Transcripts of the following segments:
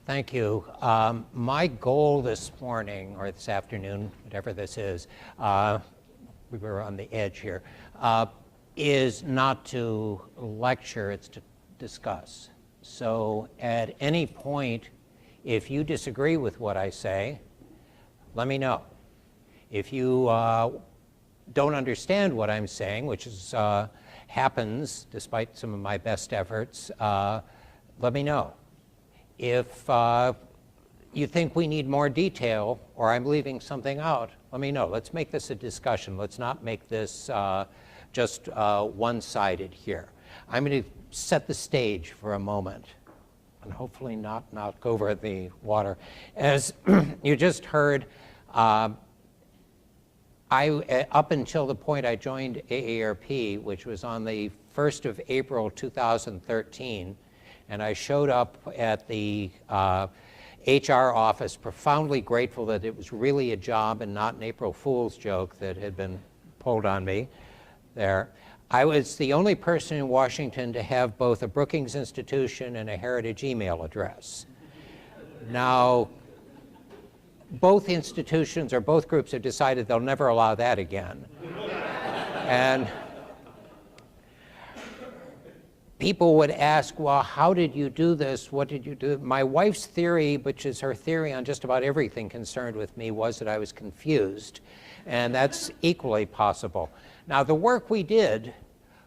Thank you. My goal this morning, or this afternoon, whatever this is, we were on the edge here, is not to lecture, it's to discuss. So at any point, if you disagree with what I say, let me know. If you don't understand what I'm saying, which is, happens despite some of my best efforts, let me know. If you think we need more detail or I'm leaving something out, let me know. Let's make this a discussion. Let's not make this just one-sided here. I'm going to set the stage for a moment and hopefully not knock over the water. As you just heard, up until the point I joined AARP, which was on the 1st of April 2013, and I showed up at the HR office profoundly grateful that it was really a job and not an April Fool's joke that had been pulled on me there. I was the only person in Washington to have both a Brookings Institution and a Heritage email address. Now, both institutions or both groups have decided they'll never allow that again. And people would ask, well, how did you do this? What did you do? My wife's theory, which is her theory on just about everything concerned with me, was that I was confused. And that's equally possible. Now, the work we did,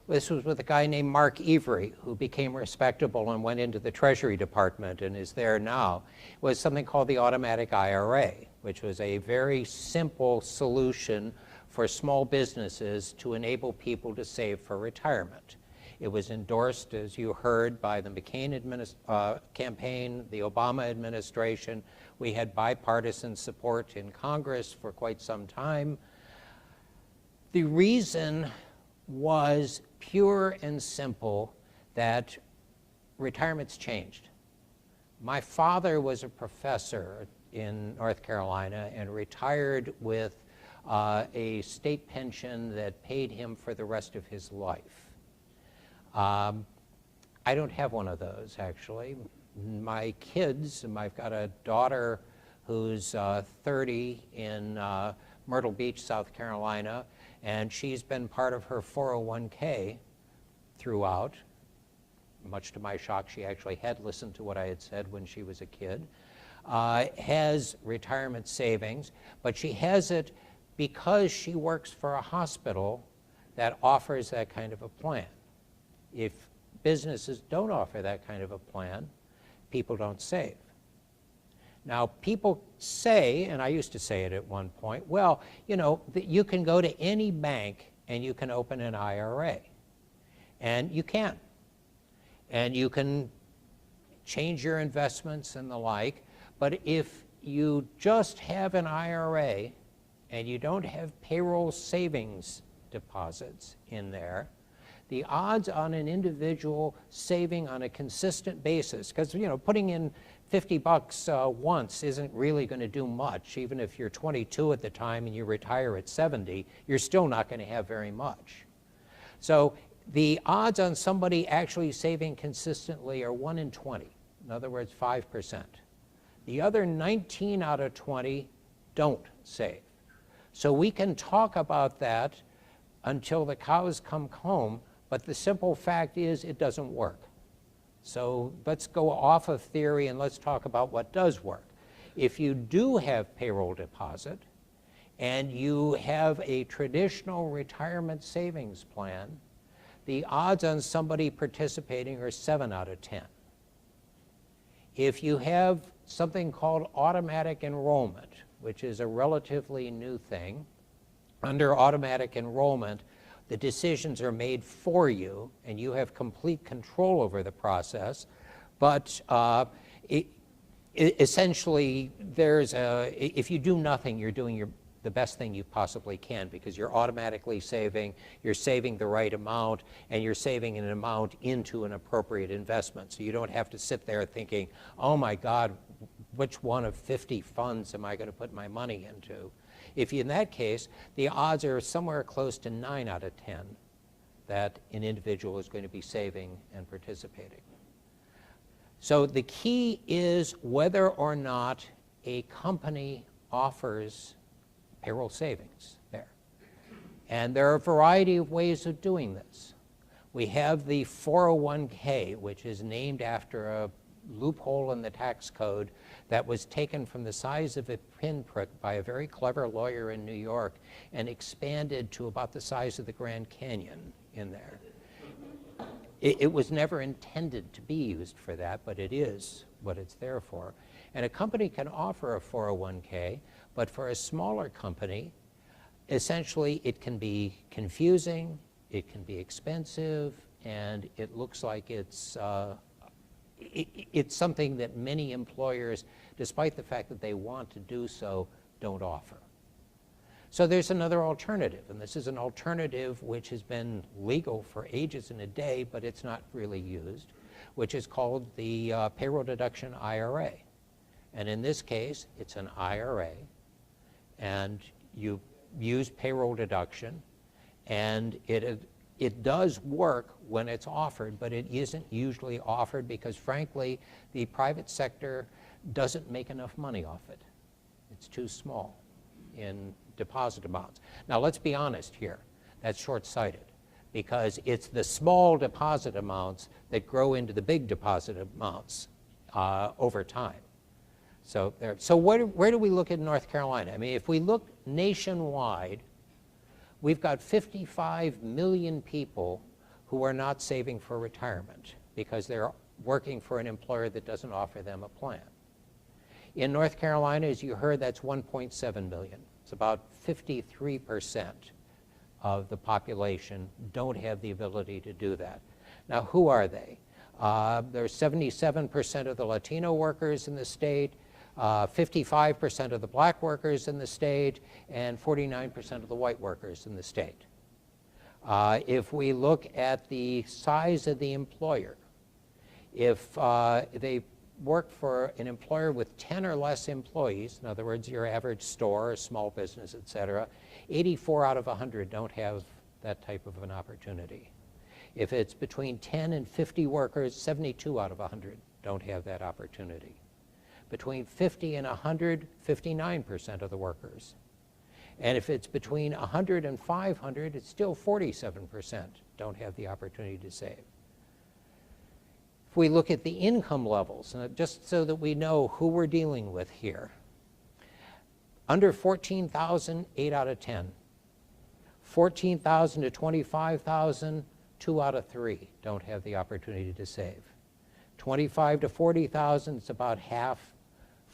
this was with a guy named Mark Every, who became respectable and went into the Treasury Department and is there now, was something called the automatic IRA, which was a very simple solution for small businesses to enable people to save for retirement. It was endorsed, as you heard, by the McCain campaign, the Obama administration. We had bipartisan support in Congress for quite some time. The reason was pure and simple that retirement's changed. My father was a professor in North Carolina and retired with a state pension that paid him for the rest of his life. I don't have one of those, actually. My kids, I've got a daughter who's 30 in Myrtle Beach, South Carolina, and she's been part of her 401k throughout. Much to my shock, she actually had listened to what I had said when she was a kid. Has retirement savings, but she has it because she works for a hospital that offers that kind of a plan. If businesses don't offer that kind of a plan, people don't save. Now, people say, and I used to say it at one point, well, you know, you can go to any bank and you can open an IRA. And you can. And you can change your investments and the like. But if you just have an IRA and you don't have payroll savings deposits in there, the odds on an individual saving on a consistent basis, because you know, putting in $50 once isn't really going to do much. Even if you're 22 at the time and you retire at 70, you're still not going to have very much. So the odds on somebody actually saving consistently are 1 in 20. In other words, 5%. The other 19 out of 20 don't save. So we can talk about that until the cows come home, but the simple fact is it doesn't work. So let's go off of theory and let's talk about what does work. If you do have payroll deposit and you have a traditional retirement savings plan, the odds on somebody participating are 7 out of 10. If you have something called automatic enrollment, which is a relatively new thing, under automatic enrollment, the decisions are made for you, and you have complete control over the process. But essentially, if you do nothing, you're doing the best thing you possibly can, because you're automatically saving, you're saving the right amount, and you're saving an amount into an appropriate investment. So you don't have to sit there thinking, oh my God, which one of 50 funds am I going to put my money into? If in that case, the odds are somewhere close to 9 out of 10 that an individual is going to be saving and participating. So the key is whether or not a company offers payroll savings there. And there are a variety of ways of doing this. We have the 401k, which is named after a loophole in the tax code that was taken from the size of a pinprick by a very clever lawyer in New York and expanded to about the size of the Grand Canyon in there. It was never intended to be used for that, but it is what it's there for. And a company can offer a 401k, but for a smaller company, essentially it can be confusing, it can be expensive, and it looks like it's something that many employers, despite the fact that they want to do so, don't offer. So there's another alternative, and this is an alternative which has been legal for ages and a day, but it's not really used, which is called the payroll deduction IRA. And in this case, it's an IRA, and you use payroll deduction, and it does work when it's offered, but it isn't usually offered because, frankly, the private sector doesn't make enough money off it. It's too small in deposit amounts. Now, let's be honest here. That's short-sighted because it's the small deposit amounts that grow into the big deposit amounts over time. So where do we look at North Carolina? I mean, if we look nationwide, we've got 55 million people who are not saving for retirement because they're working for an employer that doesn't offer them a plan. In North Carolina, as you heard, that's 1.7 million. It's about 53% of the population don't have the ability to do that. Now, who are they? There's 77% of the Latino workers in the state, 55% of the black workers in the state, and 49% of the white workers in the state. If we look at the size of the employer, if they work for an employer with 10 or less employees, in other words, your average store, a small business, et cetera, 84 out of 100 don't have that type of an opportunity. If it's between 10 and 50 workers, 72 out of 100 don't have that opportunity. Between 50 and 100, 59% of the workers. And if it's between 100 and 500, it's still 47% don't have the opportunity to save. If we look at the income levels, just so that we know who we're dealing with here, under 14,000, 8 out of 10. 14,000 to 25,000, 2 out of 3 don't have the opportunity to save. 25 to 40,000, it's about half.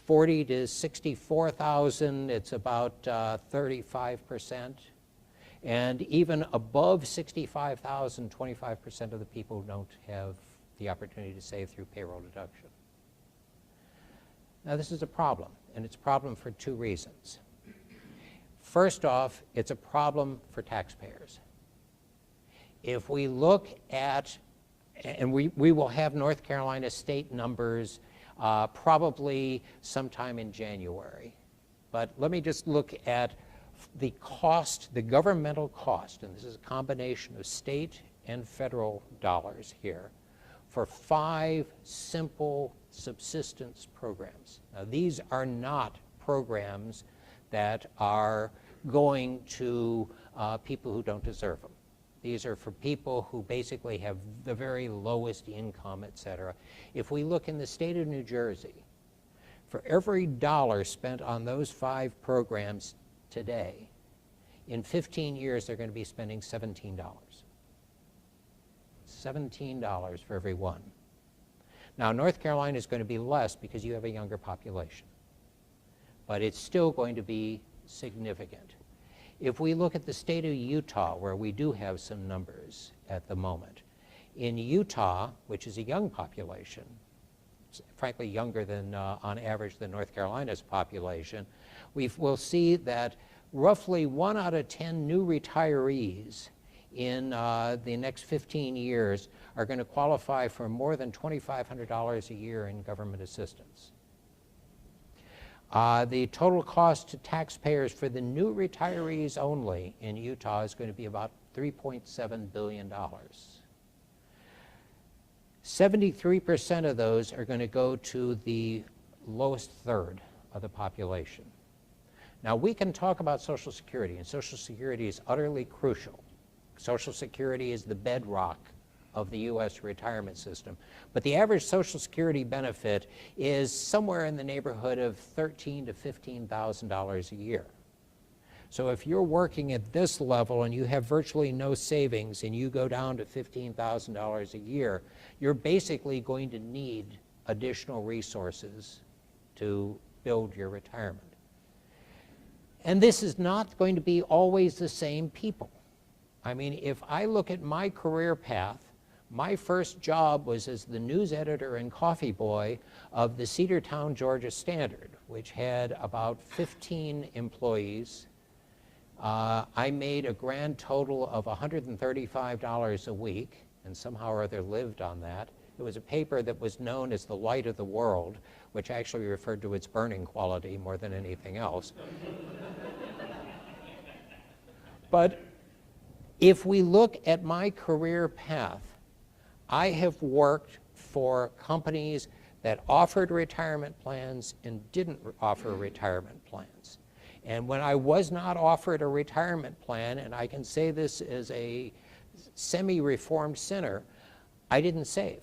40 to 64,000, it's about 35%. And even above 65,000, 25% of the people don't have the opportunity to save through payroll deduction. Now, this is a problem, and it's a problem for two reasons. First off, it's a problem for taxpayers. If we look at, and we will have North Carolina state numbers probably sometime in January. But let me just look at the cost, the governmental cost, and this is a combination of state and federal dollars here, for 5 simple subsistence programs. Now, these are not programs that are going to people who don't deserve them. These are for people who basically have the very lowest income, et cetera. If we look in the state of New Jersey, for every dollar spent on those 5 programs today, in 15 years they're going to be spending $17. $17 for every one. Now, North Carolina is going to be less because you have a younger population, but it's still going to be significant. If we look at the state of Utah, where we do have some numbers at the moment, in Utah, which is a young population, frankly younger than on average than North Carolina's population, we'll see that roughly 1 out of 10 new retirees in the next 15 years are going to qualify for more than $2,500 a year in government assistance. The total cost to taxpayers for the new retirees only in Utah is going to be about $3.7 billion. 73% of those are going to go to the lowest third of the population. Now, we can talk about Social Security, and Social Security is utterly crucial. Social Security is the bedrock of the U.S. retirement system. But the average Social Security benefit is somewhere in the neighborhood of $13,000 to $15,000 a year. So if you're working at this level and you have virtually no savings and you go down to $15,000 a year, you're basically going to need additional resources to build your retirement. And this is not going to be always the same people. I mean, if I look at my career path, my first job was as the news editor and coffee boy of the Cedartown, Georgia Standard, which had about 15 employees. I made a grand total of $135 a week, and somehow or other lived on that. It was a paper that was known as the light of the world, which actually referred to its burning quality more than anything else. But if we look at my career path, I have worked for companies that offered retirement plans and didn't offer retirement plans. And when I was not offered a retirement plan, and I can say this as a semi-reformed sinner, I didn't save.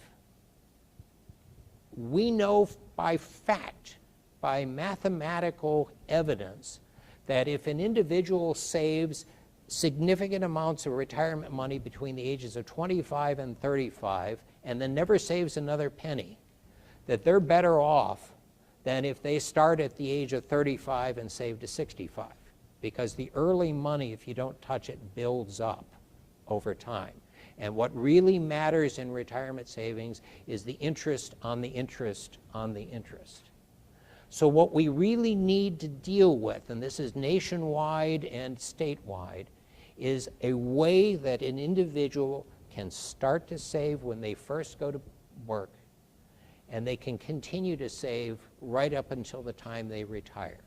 We know by fact, by mathematical evidence, that if an individual saves significant amounts of retirement money between the ages of 25 and 35 and then never saves another penny, that they're better off than if they start at the age of 35 and save to 65. Because the early money, if you don't touch it, builds up over time. And what really matters in retirement savings is the interest on the interest on the interest. So what we really need to deal with, and this is nationwide and statewide, is a way that an individual can start to save when they first go to work, and they can continue to save right up until the time they retire.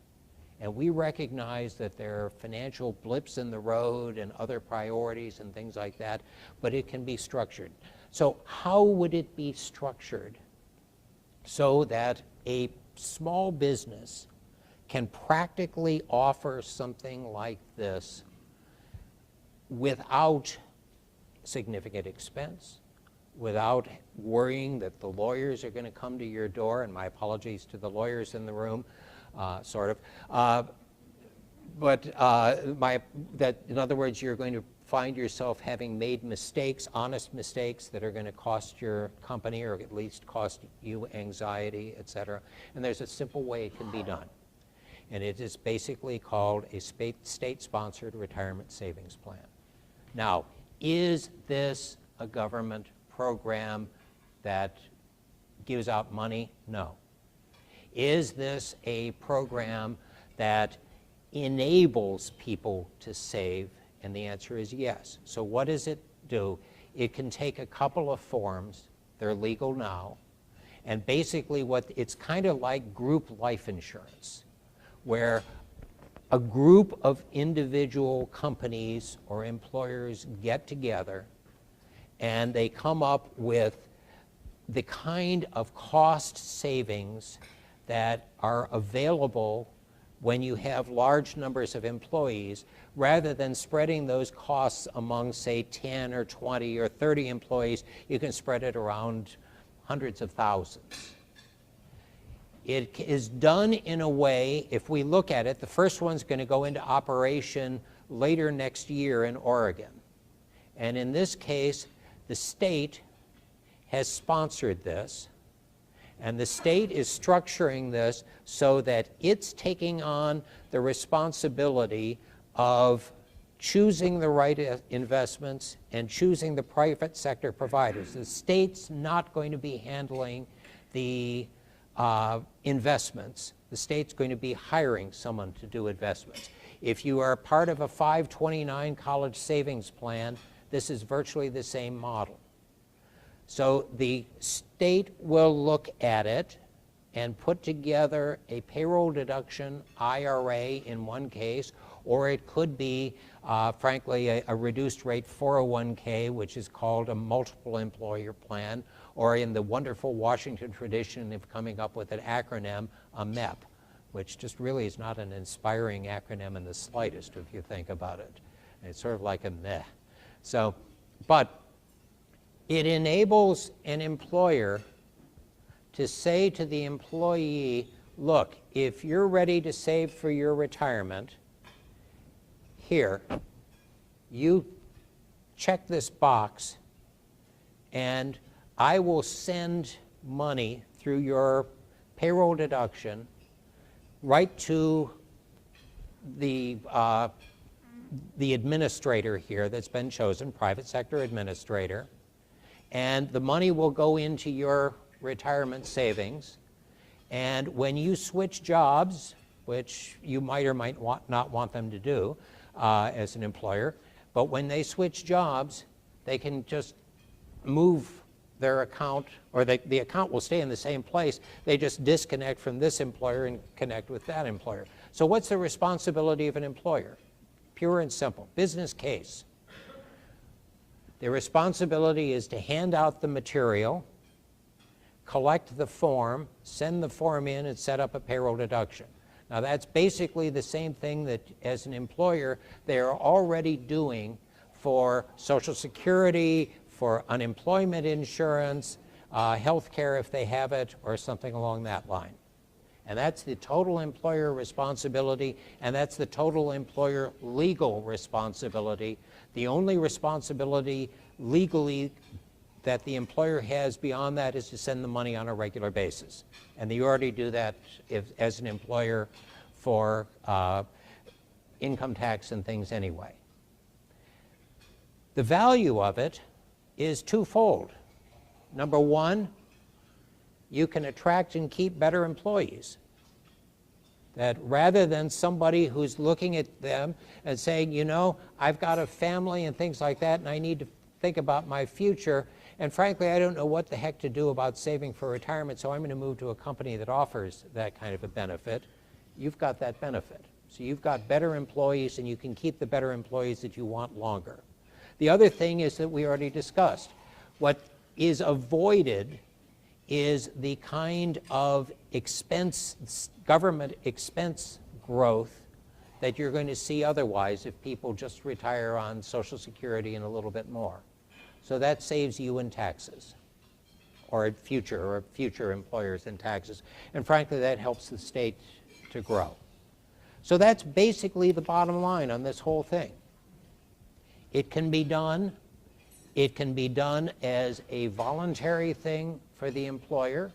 And we recognize that there are financial blips in the road and other priorities and things like that, but it can be structured. So how would it be structured so that a small business can practically offer something like this without significant expense, without worrying that the lawyers are going to come to your door, and my apologies to the lawyers in the room, sort of, that in other words, you're going to find yourself having made mistakes, honest mistakes that are going to cost your company or at least cost you anxiety, et cetera. And there's a simple way it can be done. And it is basically called a state-sponsored retirement savings plan. Now, is this a government program that gives out money? No. Is this a program that enables people to save? And the answer is yes. So what does it do? It can take a couple of forms. They're legal now. And basically it's kind of like group life insurance, where a group of individual companies or employers get together and they come up with the kind of cost savings that are available when you have large numbers of employees, rather than spreading those costs among, say, 10 or 20 or 30 employees. You can spread it around hundreds of thousands. It is done in a way, if we look at it, the first one's going to go into operation later next year in Oregon. And in this case, the state has sponsored this. And the state is structuring this so that it's taking on the responsibility of choosing the right investments and choosing the private sector providers. The state's not going to be handling the investments. The state's going to be hiring someone to do investments. If you are part of a 529 college savings plan, this is virtually the same model. So the state will look at it and put together a payroll deduction IRA in one case, or it could be, frankly, a reduced rate 401k, which is called a multiple employer plan, or in the wonderful Washington tradition of coming up with an acronym, a MEP, which just really is not an inspiring acronym in the slightest if you think about it. It's sort of like a meh. So, but it enables an employer to say to the employee, look, if you're ready to save for your retirement, here, you check this box, and I will send money through your payroll deduction right to the administrator here that's been chosen, private sector administrator, and the money will go into your retirement savings. And when you switch jobs, which you might or might not want them to do as an employer, but when they switch jobs, they can just move their account, or the account will stay in the same place. They just disconnect from this employer and connect with that employer. So what's the responsibility of an employer? Pure and simple, business case. Their responsibility is to hand out the material, collect the form, send the form in, and set up a payroll deduction. Now that's basically the same thing that as an employer they are already doing for Social Security, for unemployment insurance, health care if they have it, or something along that line. And that's the total employer responsibility, and that's the total employer legal responsibility. The only responsibility legally that the employer has beyond that is to send the money on a regular basis. And you already do that as an employer for income tax and things anyway. The value of it is twofold. Number one, you can attract and keep better employees. That rather than somebody who's looking at them and saying, you know, I've got a family and things like that, and I need to think about my future, and frankly, I don't know what the heck to do about saving for retirement, so I'm going to move to a company that offers that kind of a benefit. You've got that benefit. So you've got better employees, and you can keep the better employees that you want longer. The other thing is that we already discussed. What is avoided is the kind of expense, government expense growth that you're going to see otherwise if people just retire on Social Security and a little bit more. So that saves you in taxes, or future employers in taxes. And frankly, that helps the state to grow. So that's basically the bottom line on this whole thing. It can be done. It can be done as a voluntary thing for the employer.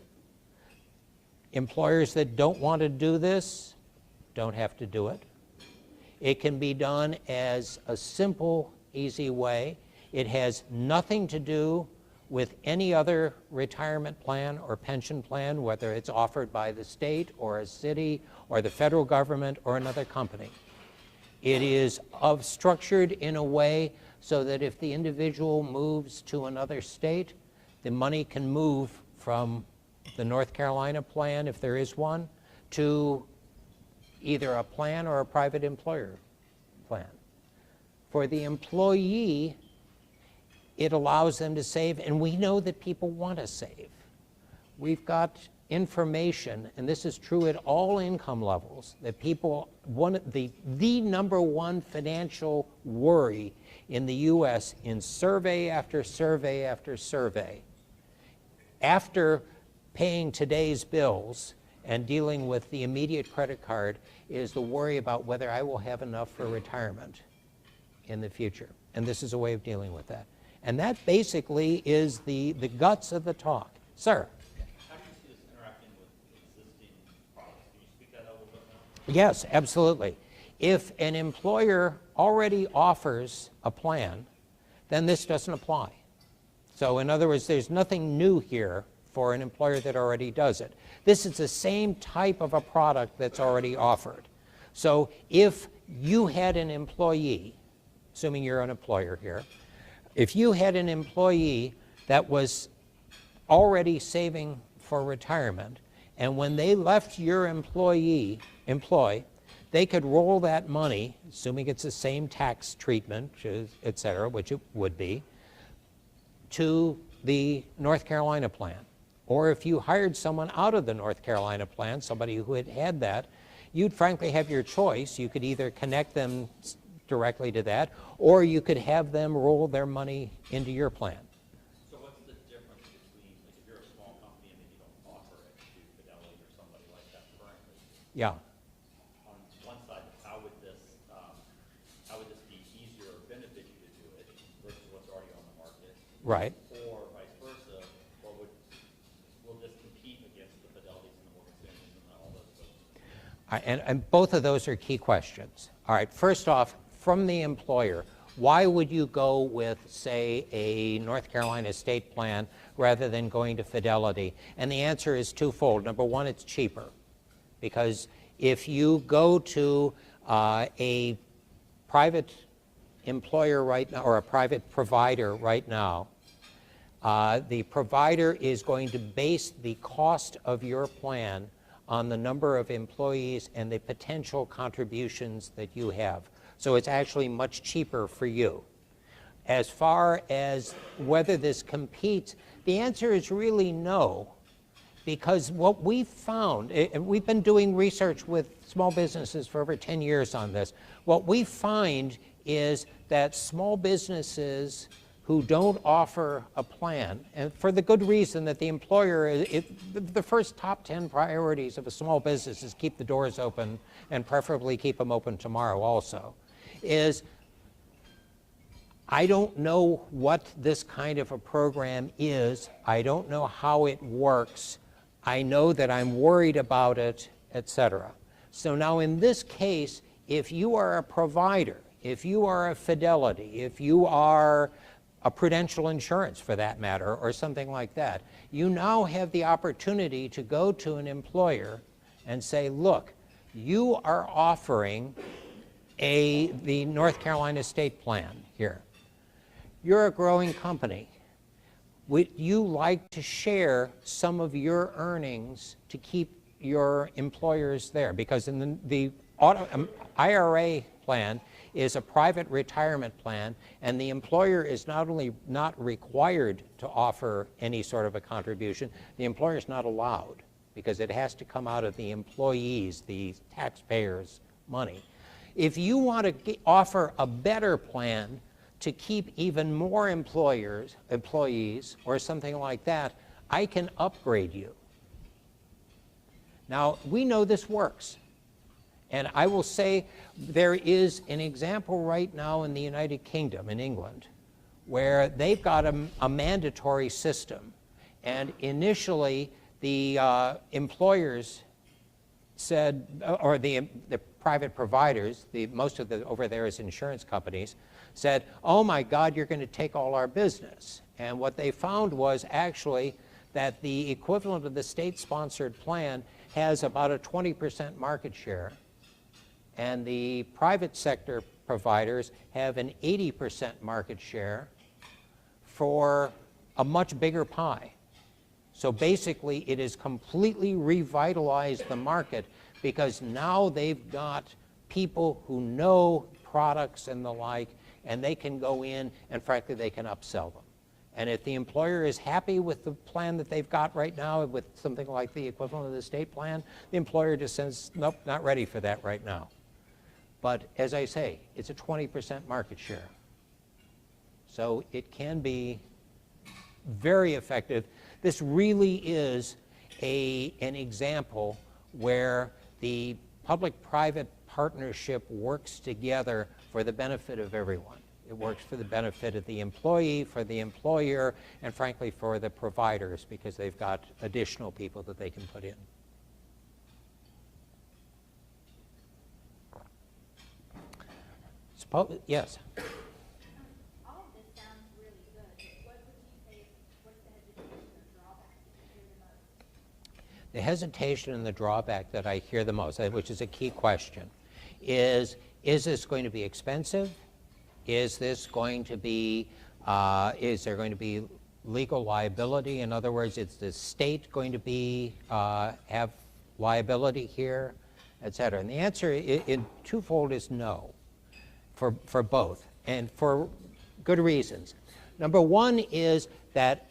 Employers that don't want to do this don't have to do it. It can be done as a simple, easy way. It has nothing to do with any other retirement plan or pension plan, whether it's offered by the state or a city or the federal government or another company. It is structured in a way so that if the individual moves to another state, the money can move from the North Carolina plan, if there is one, to either a plan or a private employer plan. For the employee, it allows them to save, and we know that people want to save. We've got information, and this is true at all income levels, that people, the number one financial worry in the US in survey after survey after survey, after paying today's bills and dealing with the immediate credit card, is the worry about whether I will have enough for retirement in the future. And this is a way of dealing with that. And that basically is the guts of the talk. Sir? How do you see this interacting with existing products? Can you speak that a little bit more? Yes, absolutely. If an employer already offers a plan, then this doesn't apply. So in other words, there's nothing new here for an employer that already does it. This is the same type of a product that's already offered. So if you had an employee, assuming you're an employer here, if you had an employee that was already saving for retirement, and when they left your employ, they could roll that money, assuming it's the same tax treatment, et cetera, which it would be, to the North Carolina plan. Or if you hired someone out of the North Carolina plan, somebody who had that, you'd frankly have your choice. You could either connect them directly to that, or you could have them roll their money into your plan. So what's the difference between, like, if you're a small company and maybe you don't offer it to Fidelity or somebody like that currently? Yeah. On one side, how would this be easier or benefit you to do it versus what's already on the market? Right. Or vice versa, or will this compete against the Fidelities and the Morgan Stanleys and all those folks? And both of those are key questions. All right, first off, from the employer, why would you go with, say, a North Carolina state plan rather than going to Fidelity? And the answer is twofold. Number one, it's cheaper. Because if you go to a private employer right now, or a private provider right now, the provider is going to base the cost of your plan on the number of employees and the potential contributions that you have. So it's actually much cheaper for you. As far as whether this competes, the answer is really no, because what we've found, and we've been doing research with small businesses for over 10 years on this, what we find is that small businesses who don't offer a plan, and for the good reason that the employer, the first top 10 priorities of a small business is keep the doors open and preferably keep them open tomorrow also, is I don't know what this kind of a program is. I don't know how it works. I know that I'm worried about it, etc. So now in this case, if you are a provider, if you are a Fidelity, if you are a Prudential Insurance for that matter, or something like that, you now have the opportunity to go to an employer and say, look, you are offering the North Carolina state plan here. You're a growing company. Would you like to share some of your earnings to keep your employers there? Because in the IRA plan is a private retirement plan, and the employer is not only not required to offer any sort of a contribution, the employer is not allowed, because it has to come out of the employees, the taxpayers' money. If you want to offer a better plan to keep even more employees, or something like that, I can upgrade you. Now, we know this works. And I will say there is an example right now in the United Kingdom, in England, where they've got a mandatory system. And initially, the employers said, or the private providers, most of the over there is insurance companies, said, oh my God, you're going to take all our business. And what they found was actually that the equivalent of the state-sponsored plan has about a 20% market share, and the private sector providers have an 80% market share for a much bigger pie. So basically, it has completely revitalized the market, because now they've got people who know products and the like, and they can go in and frankly they can upsell them. And if the employer is happy with the plan that they've got right now, with something like the equivalent of the state plan, the employer just says, nope, not ready for that right now. But as I say, it's a 20% market share. So it can be very effective. This really is an example where the public-private partnership works together for the benefit of everyone. It works for the benefit of the employee, for the employer, and frankly for the providers, because they've got additional people that they can put in. Yes? All of this sounds really good. What would you say, what's the hesitation or drawback that you hear the most? The hesitation and the drawback that I hear the most, which is a key question, is this going to be expensive? Is this going to be, is there going to be legal liability? In other words, is the state going to be, have liability here, et cetera? And the answer in twofold is no, for both, and for good reasons. Number one is that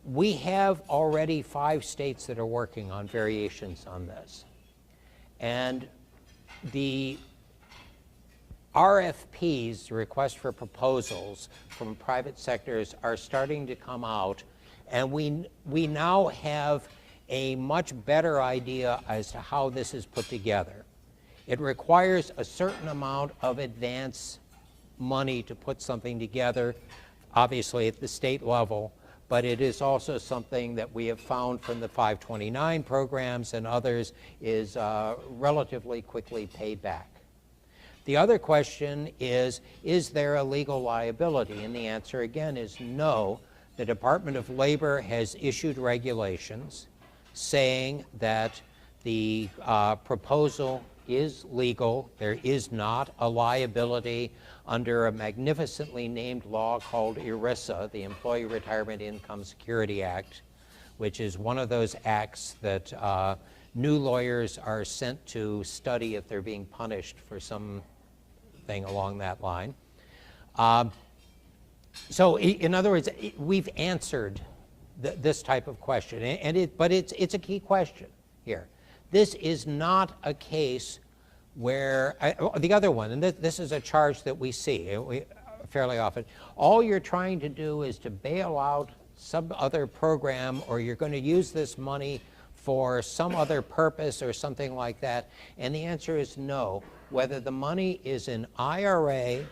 We have already 5 states that are working on variations on this. And the RFPs, requests for proposals from private sectors, are starting to come out, and we now have a much better idea as to how this is put together. It requires a certain amount of advance money to put something together, obviously at the state level, but it is also something that we have found from the 529 programs and others is relatively quickly paid back. The other question is there a legal liability? And the answer again is no. The Department of Labor has issued regulations saying that the proposal is legal. There is not a liability under a magnificently named law called ERISA, the Employee Retirement Income Security Act, which is one of those acts that new lawyers are sent to study if they're being punished for something along that line. So in other words, we've answered this type of question, but it's a key question here. This is not a case where, the other one, and this is a charge that we see fairly often, all you're trying to do is to bail out some other program, or you're going to use this money for some other purpose or something like that, and the answer is no. Whether the money is an IRA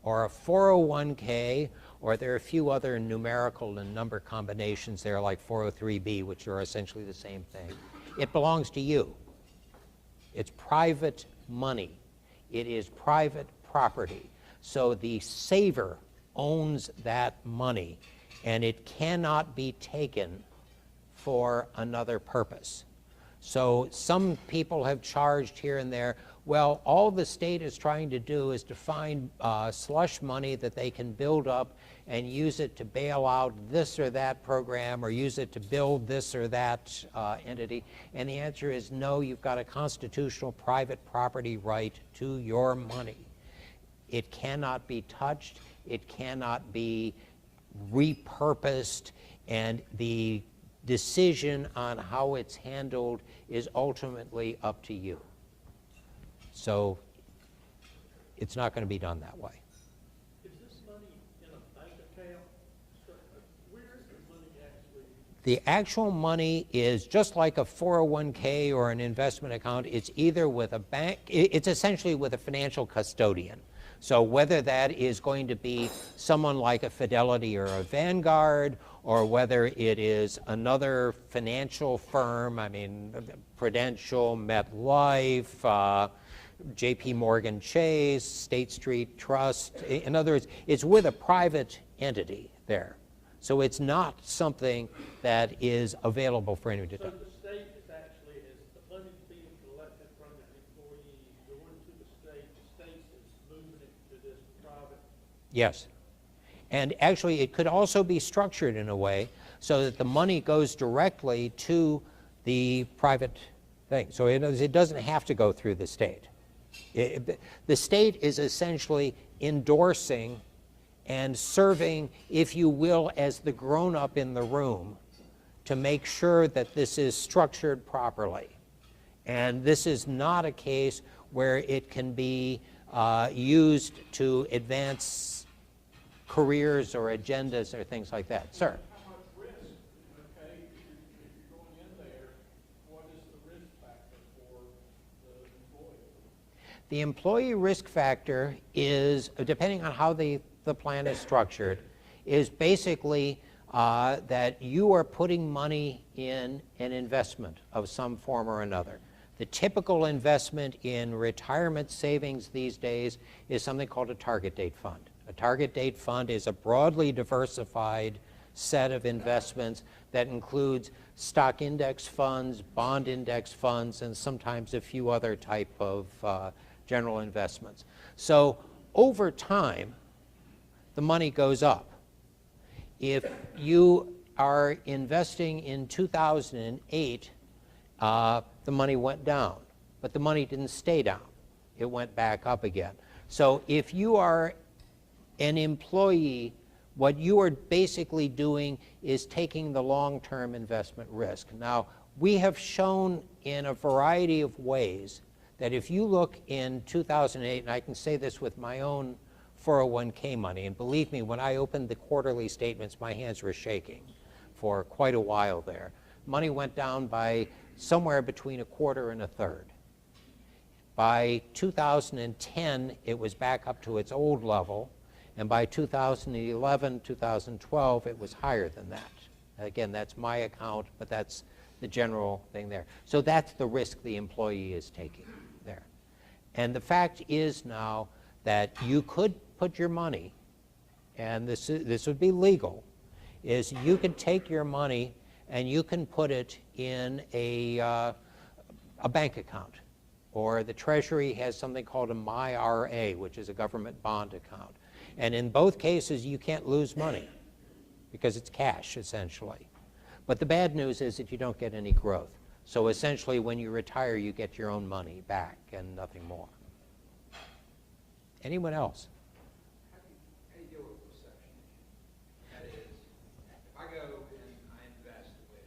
or a 401k, or there are a few other numerical and number combinations there like 403b, which are essentially the same thing. It belongs to you. It's private money. It is private property. So the saver owns that money, and it cannot be taken for another purpose. So some people have charged here and there, well, all the state is trying to do is to find slush money that they can build up and use it to bail out this or that program, or use it to build this or that entity. And the answer is no, you've got a constitutional private property right to your money. It cannot be touched, it cannot be repurposed, and the decision on how it's handled is ultimately up to you. So it's not going to be done that way. Is this money in a bank account? Where is the money actually? The actual money is just like a 401k or an investment account. It's either with a bank, it's essentially with a financial custodian. So whether that is going to be someone like a Fidelity or a Vanguard, or whether it is another financial firm, I mean, Prudential, MetLife, JP Morgan Chase, State Street Trust. In other words, it's with a private entity there. So it's not something that is available for anyone to touch. So the state is actually, is the money being collected from the employee going to the state is moving it to this private? Yes. And actually, it could also be structured in a way so that the money goes directly to the private thing. So it doesn't have to go through the state. The state is essentially endorsing and serving, if you will, as the grown-up in the room to make sure that this is structured properly. And this is not a case where it can be used to advance careers or agendas or things like that. Sir? How much risk, okay, if you're going in there, what is the risk factor for the employee? The employee risk factor is, depending on how the plan is structured, is basically that you are putting money in an investment of some form or another. The typical investment in retirement savings these days is something called a target date fund. A target date fund is a broadly diversified set of investments that includes stock index funds, bond index funds, and sometimes a few other type of general investments. So over time, the money goes up. If you are investing in 2008, the money went down, but the money didn't stay down. It went back up again. So if you are an employee What you are basically doing is taking the long-term investment risk. Now, we have shown in a variety of ways that if you look in 2008, and I can say this with my own 401k money, and believe me, when I opened the quarterly statements, my hands were shaking for quite a while there. Money went down by somewhere between 1/4 and 1/3. By 2010, it was back up to its old level, and by 2011, 2012, it was higher than that. Again, that's my account, but that's the general thing there. So that's the risk the employee is taking there. And the fact is now that you could put your money, and this would be legal, is you could take your money and you can put it in a bank account. Or the Treasury has something called a MyRA, which is a government bond account. And in both cases, you can't lose money because it's cash, essentially. But the bad news is that you don't get any growth. So essentially, when you retire, you get your own money back and nothing more. Anyone else? How do you deal with the perception issue? That is, if I go and I invest with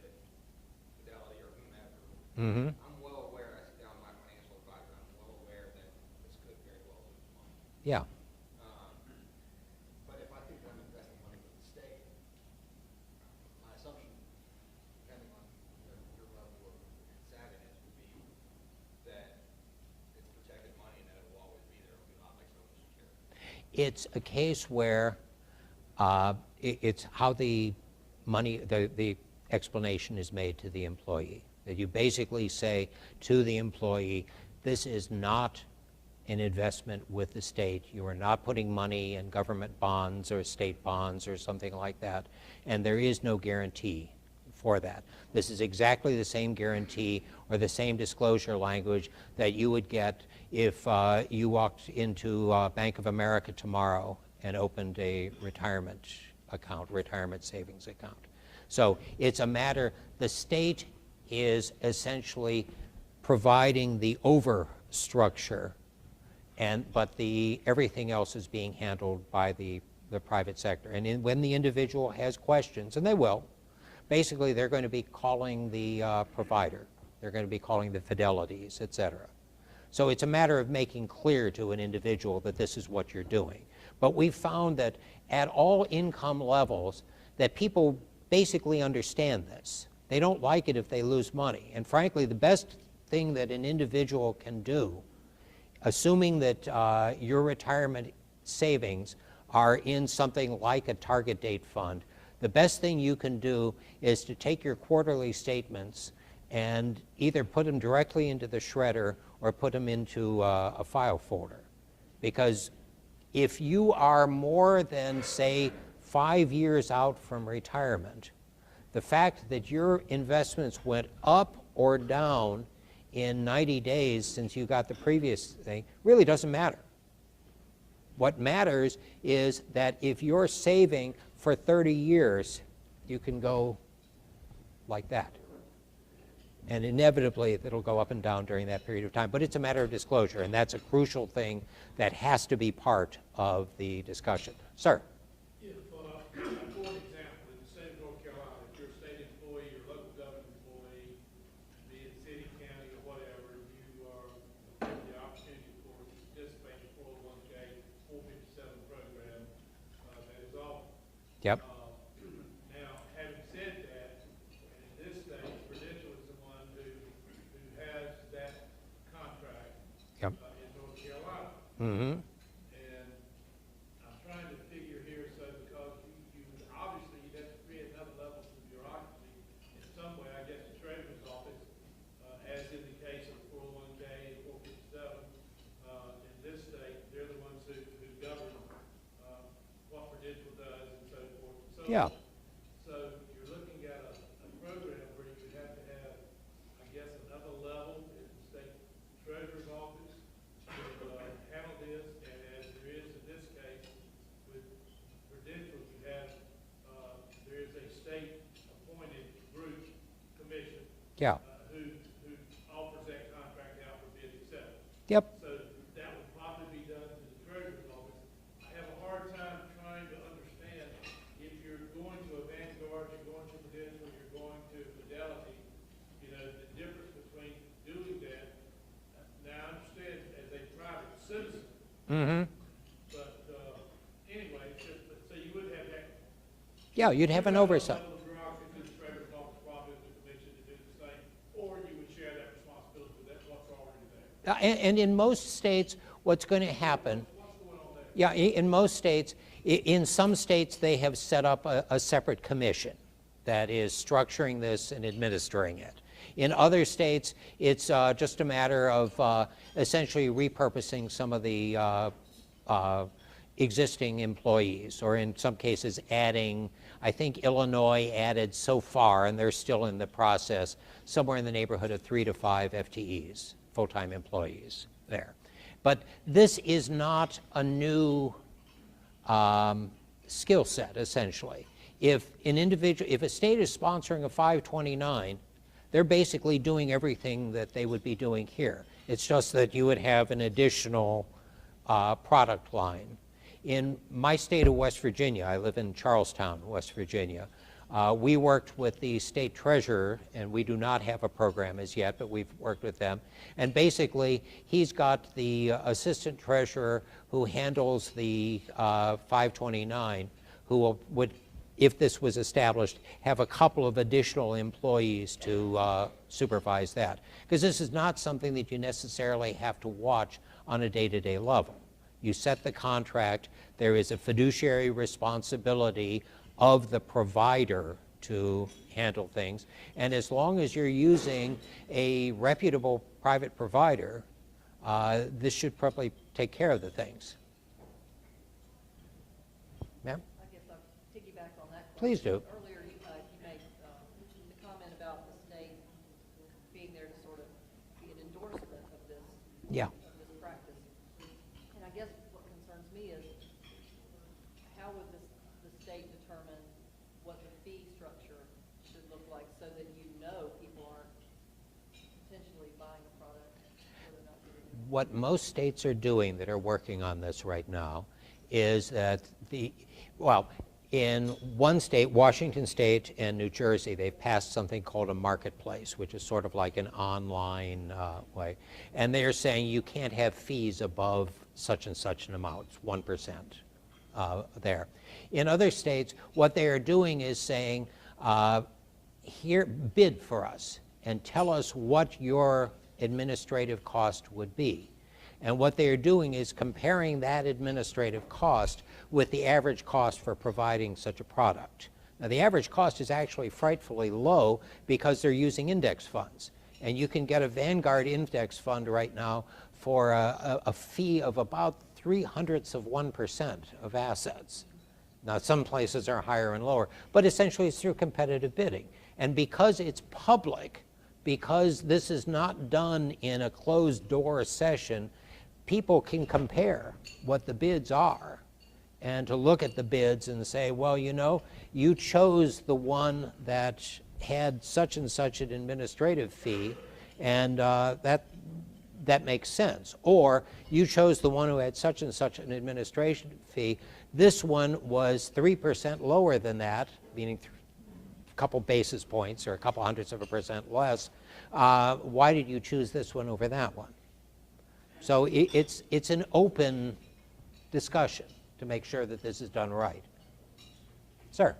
Fidelity or whomever, Mm-hmm. I'm well aware, I sit down with my financial advisor, I'm well aware that this could very well lose money. Yeah. But if I think I'm investing money with the state, my assumption, depending on your level of savviness, would be that it's protected money and that it will always be there. It will be not like Social Security. It's a case where it's how the money, the explanation is made to the employee. That you basically say to the employee, this is not an investment with the state. You are not putting money in government bonds or state bonds or something like that, and there is no guarantee for that. This is exactly the same guarantee or the same disclosure language that you would get if you walked into Bank of America tomorrow and opened a retirement account, retirement savings account. So it's a matter, the state is essentially providing the overstructure, but everything else is being handled by the private sector. And when the individual has questions, and they will, basically they're going to be calling the provider. They're going to be calling the Fidelities, et cetera. So it's a matter of making clear to an individual that this is what you're doing. But we've found that at all income levels, that people basically understand this. They don't like it if they lose money. And frankly, the best thing that an individual can do, assuming that your retirement savings are in something like a target date fund, the best thing you can do is to take your quarterly statements and either put them directly into the shredder or put them into a file folder. Because if you are more than, say, 5 years out from retirement, the fact that your investments went up or down in 90 days since you got the previous thing really doesn't matter. What matters is that if you're saving for 30 years, you can go like that. And inevitably, it'll go up and down during that period of time. But it's a matter of disclosure, and that's a crucial thing that has to be part of the discussion. Sir? If, for an example, in the state of North Carolina, if you're a state employee or local government employee, be it city, county, or whatever, you are given the opportunity for to participate in the 401k 457 program that is offered. Yep. Now, having said that, in this state, Prudential is the one who has that contract Yep. In North Carolina. Mm-hmm. And I'm trying to figure here, so because you obviously you'd have to create another level of bureaucracy in some way. I guess the Treasurer's Office, as in the case of 401k and 457, in this state, they're the ones who govern what Prudential does and so forth and so on. Yeah. So you're looking at a program where you would have to have, I guess, another level in the state Treasurer's Office to handle this, and as there is in this case with Prudential, you have, there is a state-appointed group commission Yeah. who offers that contract out for bid, et cetera. Yep. So that would probably be done through the Treasurer's Office. I have a hard time trying to understand Mm-hmm. But anyway, it's just, so you would have that. Yeah, you'd have an oversight. Level of bureaucracy through the treasurer's office, probably the commission to do the same, or you would share that responsibility with that, what's already there. And in most states, what's going to happen, What's going on there? yeah, in most states, in some states, they have set up a separate commission that is structuring this and administering it. In other states, it's just a matter of essentially repurposing some of the existing employees, or in some cases adding, I think Illinois added so far, and they're still in the process, somewhere in the neighborhood of 3 to 5 FTEs, full-time employees there. But this is not a new skill set, essentially. If a state is sponsoring a 529, they're basically doing everything that they would be doing here. It's just that you would have an additional product line. In my state of West Virginia, I live in Charlestown, West Virginia, we worked with the state treasurer, and we do not have a program as yet, but we've worked with them. And basically, he's got the assistant treasurer who handles the 529, who would, if this was established, have a couple of additional employees to supervise that. Because this is not something that you necessarily have to watch on a day-to-day level. You set the contract, there is a fiduciary responsibility of the provider to handle things, and as long as you're using a reputable private provider, this should probably take care of the things. Ma'am? I guess I'll piggyback on that question. Please do. Earlier, you made the comment about the state being there to sort of be an endorsement of this, Yeah. of this practice. And I guess what concerns me is how would the state determine what the fee structure should look like so that you know people aren't potentially buying a product or they're not getting it? What most states are doing that are working on this right now is that in one state, Washington State and New Jersey, they've passed something called a marketplace, which is sort of like an online way. And they're saying you can't have fees above such and such an amount, 1% there. In other states, what they are doing is saying, here, bid for us and tell us what your administrative cost would be. And what they are doing is comparing that administrative cost with the average cost for providing such a product. Now, the average cost is actually frightfully low because they're using index funds. And you can get a Vanguard index fund right now for a fee of about 0.03% of assets. Now, some places are higher and lower, but essentially it's through competitive bidding. And because it's public, because this is not done in a closed-door session, people can compare what the bids are and to look at the bids and say, well, you know, you chose the one that had such and such an administrative fee, and that makes sense. Or you chose the one who had such and such an administration fee. This one was 3% lower than that, meaning a couple basis points or a couple hundredths of a percent less. Why did you choose this one over that one? So it's an open discussion to make sure that this is done right. Sir?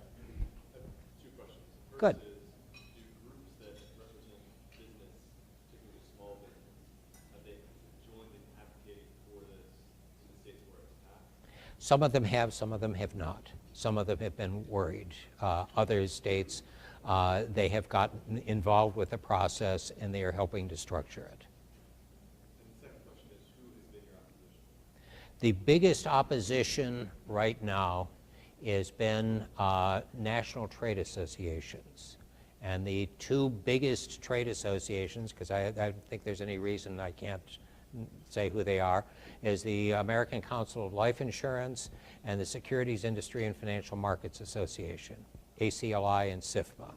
Two questions. First Good. is, do groups that represent business, particularly small business, have they joined in advocating for this in the states where it's passed? Some of them have, some of them have not. Some of them have been worried. Other states, they have gotten involved with the process and they are helping to structure it. The biggest opposition right now has been national trade associations. And the two biggest trade associations, because I don't think there's any reason I can't say who they are, is the American Council of Life Insurance and the Securities Industry and Financial Markets Association, ACLI and SIFMA.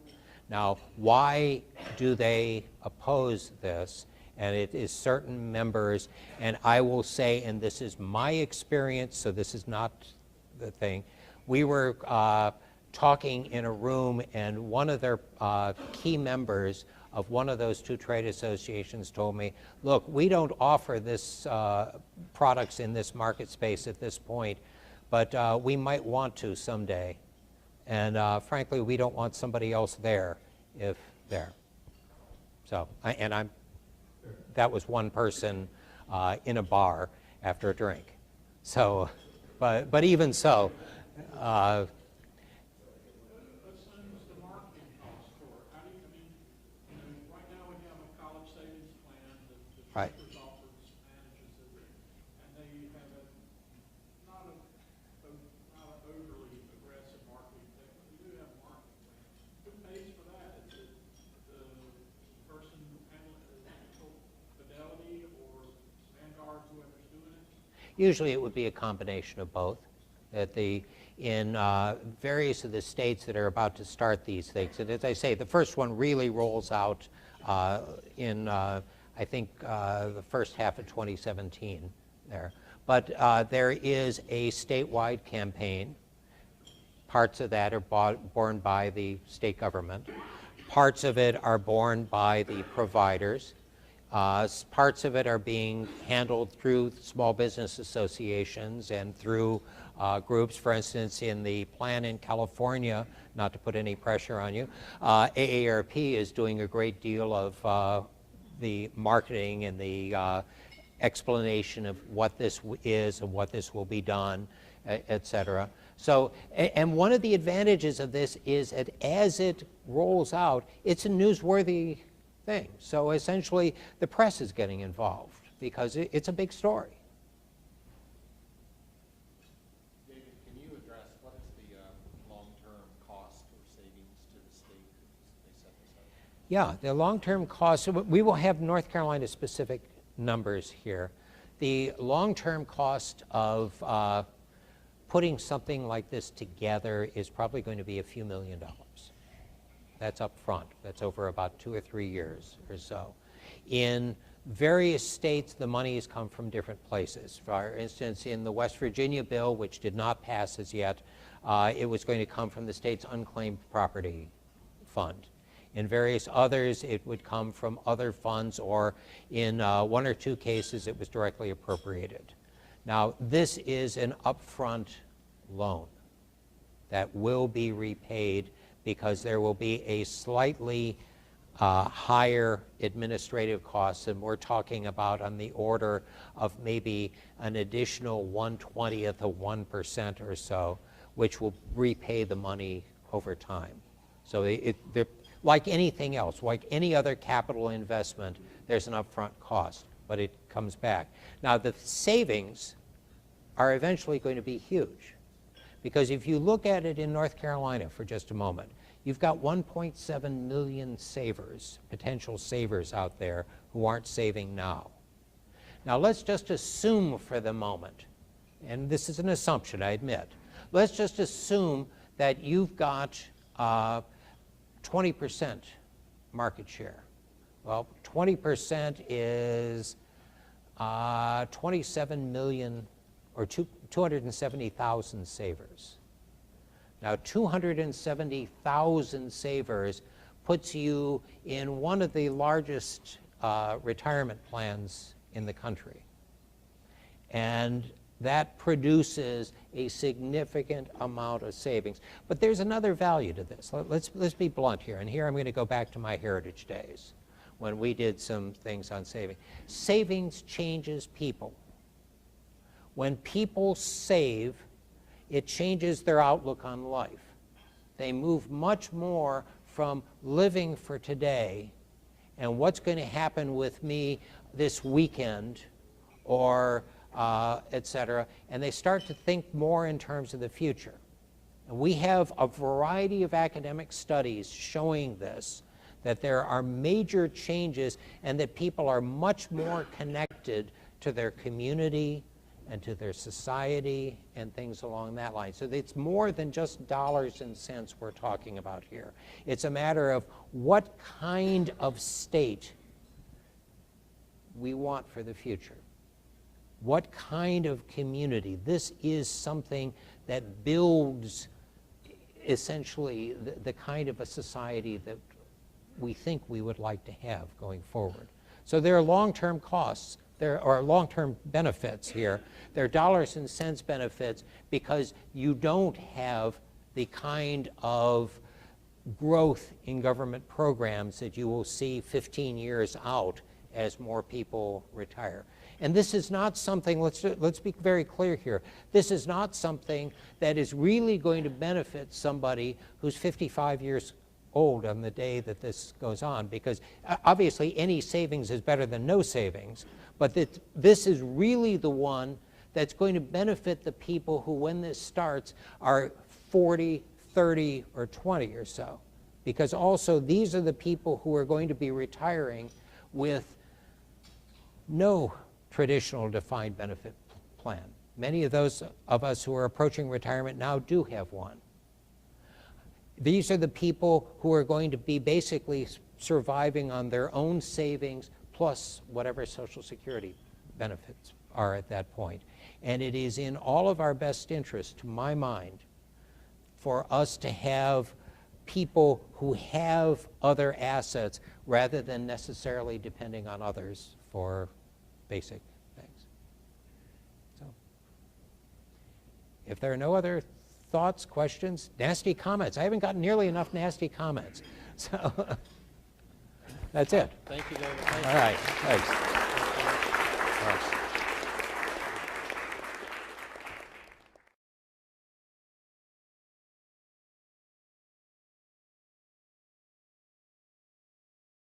Now, why do they oppose this? And it is certain members, and I will say, and this is my experience, so this is not the thing, we were talking in a room, and one of their key members of one of those two trade associations told me, look, we don't offer this products in this market space at this point, but we might want to someday. And frankly, we don't want somebody else there if there. So, that was one person in a bar after a drink. So, but even so, Assumes the marketing cost for it. How do you, right now we have a college savings plan that the Right. Treasurer's Office manages it, and they have not an overly aggressive marketing plan, but we do have a marketing plan. Who pays for that? Is it the person handling Fidelity or Vanguard, whoever's doing it? usually it would be a combination of both. In various of the states that are about to start these things, and as I say, the first one really rolls out in, I think, the first half of 2017 there. But there is a statewide campaign. Parts of that are borne by the state government. Parts of it are borne by the providers. Parts of it are being handled through small business associations and through groups. For instance, in the plan in California, not to put any pressure on you, AARP is doing a great deal of the marketing and the explanation of what this is and what this will be done, et cetera. So, and one of the advantages of this is that as it rolls out, it's a newsworthy thing. So essentially, the press is getting involved because it's a big story. David, can you address what is the long-term cost or savings to the state as they set this up? Yeah, the long-term cost, so we will have North Carolina specific numbers here. The long-term cost of putting something like this together is probably going to be a few $1 million. That's up front. That's over about 2 or 3 years or so. In various states, the money has come from different places. For instance, in the West Virginia bill, which did not pass as yet, it was going to come from the state's unclaimed property fund. In various others, it would come from other funds, or in 1 or 2 cases, it was directly appropriated. Now, this is an upfront loan that will be repaid because there will be a slightly higher administrative costs, and we're talking about on the order of maybe an additional 1/20th of 1% or so, which will repay the money over time. So like anything else, like any other capital investment, there's an upfront cost, but it comes back. Now, the savings are eventually going to be huge, because if you look at it in North Carolina for just a moment, you've got 1.7 million savers, potential savers out there who aren't saving now. Now, let's just assume for the moment, and this is an assumption, I admit, let's just assume that you've got 20% market share. Well, 20% is 27 million or 270,000 savers. Now, 270,000 savers puts you in one of the largest retirement plans in the country. And that produces a significant amount of savings. But there's another value to this. Let's be blunt here. And here I'm going to go back to my heritage days when we did some things on saving. Savings changes people. When people save, it changes their outlook on life. They move much more from living for today and what's going to happen with me this weekend or et cetera, and they start to think more in terms of the future. And we have a variety of academic studies showing this, that there are major changes and that people are much more connected to their community and to their society and things along that line. So it's more than just dollars and cents we're talking about here. It's a matter of what kind of state we want for the future. What kind of community? This is something that builds essentially the kind of a society that we think we would like to have going forward. So there are long-term costs or long-term benefits here. They're dollars and cents benefits because you don't have the kind of growth in government programs that you will see 15 years out as more people retire. And this is not something, let's be very clear here, this is not something that is really going to benefit somebody who's 55 years old on the day that this goes on, because obviously any savings is better than no savings, but this is really the one that's going to benefit the people who, when this starts, are 40, 30, or 20 or so. Because also these are the people who are going to be retiring with no traditional defined benefit plan. Many of those of us who are approaching retirement now do have one. These are the people who are going to be basically surviving on their own savings plus whatever Social Security benefits are at that point. And it is in all of our best interest, to my mind, for us to have people who have other assets rather than necessarily depending on others for basic things. So, if there are no other thoughts, questions, nasty comments. I haven't gotten nearly enough nasty comments. So, that's it. Thank you, David. Thank you. All right, thanks. All right.